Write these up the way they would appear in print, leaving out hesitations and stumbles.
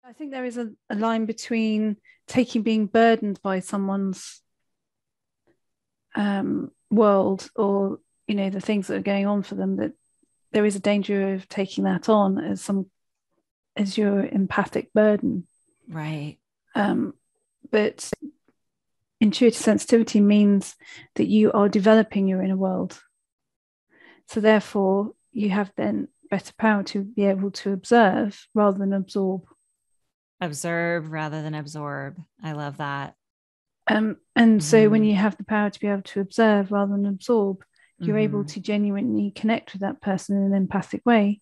I think there is a line between being burdened by someone's world, or the things that are going on for them, that there is a danger of taking that on as your empathic burden. Right. But intuitive sensitivity means that you are developing your inner world. So therefore, you have then better power to be able to observe rather than absorb. Observe rather than absorb. I love that. And so when you have the power to be able to observe rather than absorb, you're able to genuinely connect with that person in an empathic way,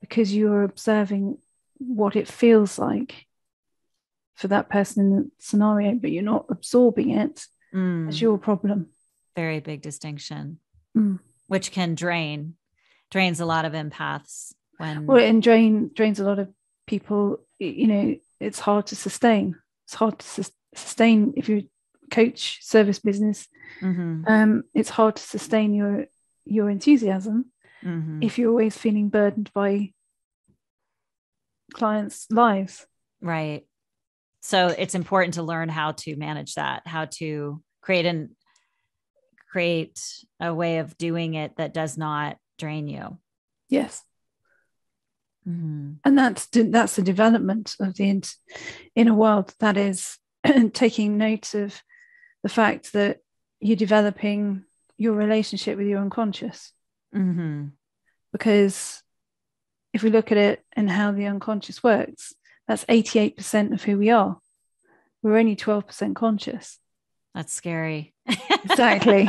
because you're observing what it feels like for that person in the scenario, but you're not absorbing it as your problem. Very big distinction, Mm. which can drains a lot of empaths. It drains a lot of people. It's hard to sustain. It's hard to sustain if you're a coach, service business. It's hard to sustain your enthusiasm if you're always feeling burdened by clients' lives. Right. So it's important to learn how to manage that, how to create a way of doing it that does not drain you. Yes. And that's the development of the inner world. That is taking note of the fact that you're developing your relationship with your unconscious. Because if we look at it and how the unconscious works, that's 88% of who we are. We're only 12% conscious. That's scary. Exactly.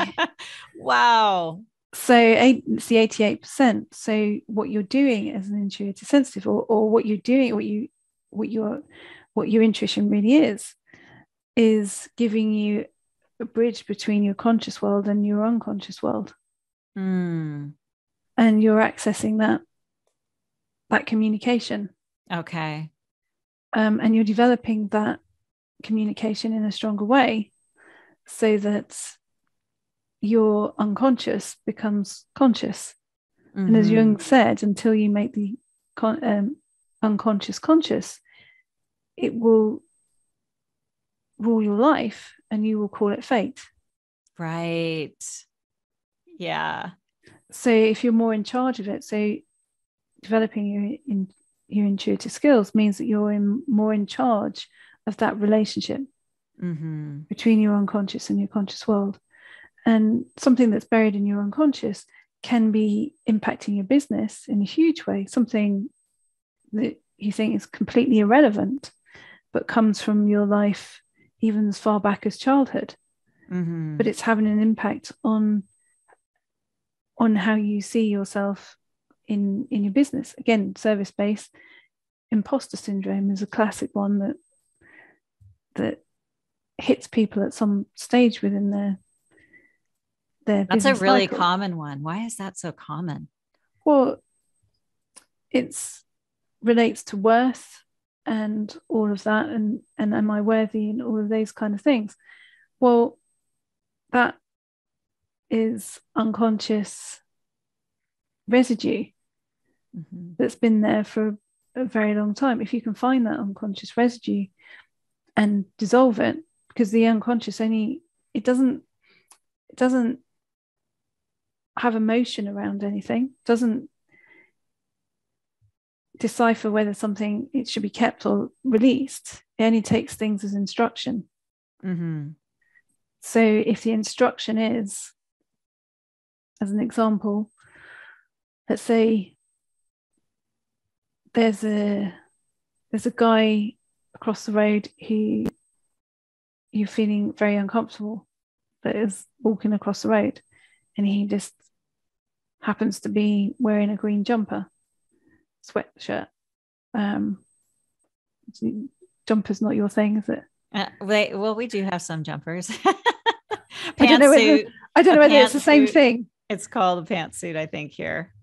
Wow. So it's the 88%. So what you're doing as an intuitive sensitive, or what you're doing, what your intuition really is giving you a bridge between your conscious world and your unconscious world. And you're accessing that communication. Okay. And you're developing that communication in a stronger way, so that your unconscious becomes conscious. And as Jung said, until you make the unconscious conscious, it will rule your life, and you will call it fate. Right. Yeah. So if you're more in charge of it, so developing your intuitive skills means that you're more in charge of that relationship between your unconscious and your conscious world. And something that's buried in your unconscious can be impacting your business in a huge way, something that you think is completely irrelevant, but comes from your life even as far back as childhood. But it's having an impact on how you see yourself in your business. Again, service-based imposter syndrome is a classic one that hits people at some stage within their That's a business really cycle. common one. Why is that so common? Well, it's relates to worth and all of that, and am I worthy, and all of those kind of things. Well, that is unconscious residue that's been there for a very long time. If you can find that unconscious residue and dissolve it, because the unconscious it doesn't have emotion around anything, doesn't decipher whether something it should be kept or released. It only takes things as instruction. So if the instruction is, as an example, let's say there's a guy across the road who you're feeling very uncomfortable that is walking across the road, and he just happens to be wearing a green sweatshirt. Jumper's not your thing, is it? Well, we do have some jumpers. I don't know whether it's the same thing. It's called a pantsuit, I think, here.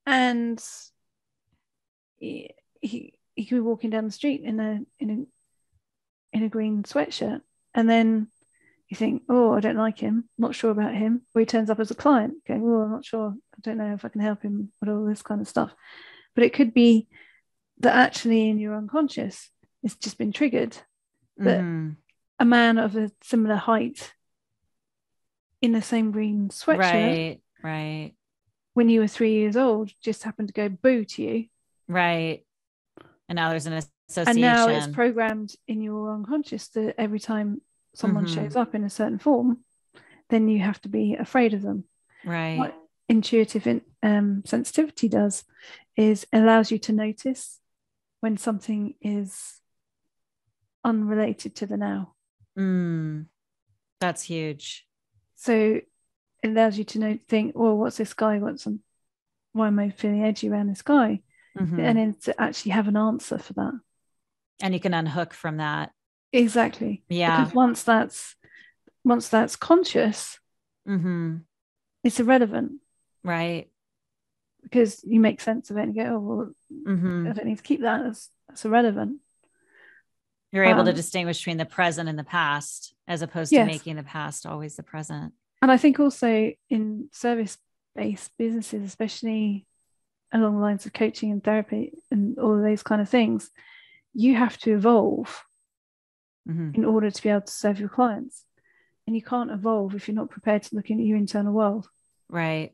And he could be walking down the street in a green sweatshirt, and then you think, oh, I don't like him, not sure about him. Or he turns up as a client, going, oh, I'm not sure, I don't know if I can help him, with all this kind of stuff. But it could be that actually in your unconscious, it's just been triggered. That a man of a similar height in the same green sweatshirt, right, when you were 3 years old, just happened to go boo to you. Right. And now there's an association. And now it's programmed in your unconscious that every time someone shows up in a certain form, then you have to be afraid of them. Right. What intuitive sensitivity does is allows you to notice when something is unrelated to the now. That's huge. So it allows you to think, well, what's this guy? Why am I feeling edgy around this guy? And then to actually have an answer for that. And you can unhook from that. Exactly. Yeah. Because once that's conscious, it's irrelevant. Right. Because you make sense of it and go, oh, well, I don't need to keep that. That's irrelevant. You're able to distinguish between the present and the past, as opposed to making the past always the present. And I think also in service-based businesses, especially along the lines of coaching and therapy and all of those kind of things, you have to evolve in order to be able to serve your clients. And you can't evolve if you're not prepared to look into your internal world. Right.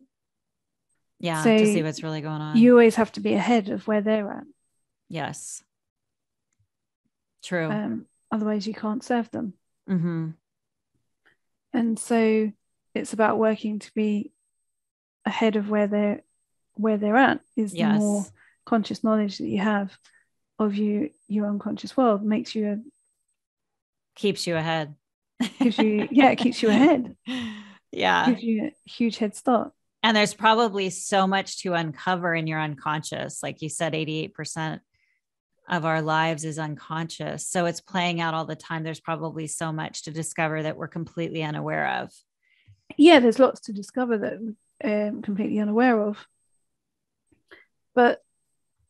Yeah. So to see what's really going on. You always have to be ahead of where they're at. Yes. True. Otherwise you can't serve them. And so it's about working to be ahead of where they're at is the more conscious knowledge that you have of your unconscious world keeps you ahead. It keeps you ahead. Yeah. Gives you a huge head start. And there's probably so much to uncover in your unconscious. Like you said, 88% of our lives is unconscious. So it's playing out all the time. There's probably so much to discover that we're completely unaware of. Yeah, there's lots to discover that we're completely unaware of. But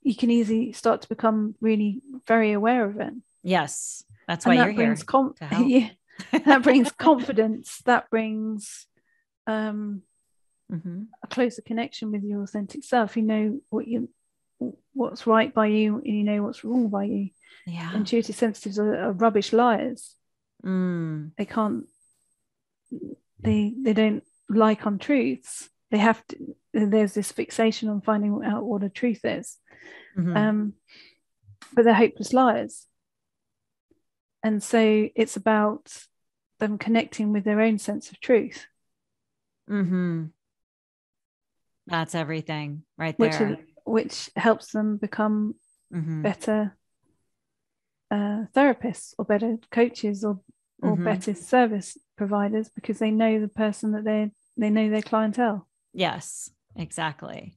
you can easily start to become really very aware of it. Yes. That's why you're here to help. Yeah, that brings confidence. That brings a closer connection with your authentic self. You know what's right by you, and you know what's wrong by you. Yeah. Intuitive sensitives are rubbish liars. They can't. They don't like untruths. They have to. There's this fixation on finding out what a truth is. But they're hopeless liars. And so it's about them connecting with their own sense of truth. That's everything right there. Which helps them become better therapists or better coaches or better service providers, because they know the person that they know their clientele. Yes, exactly.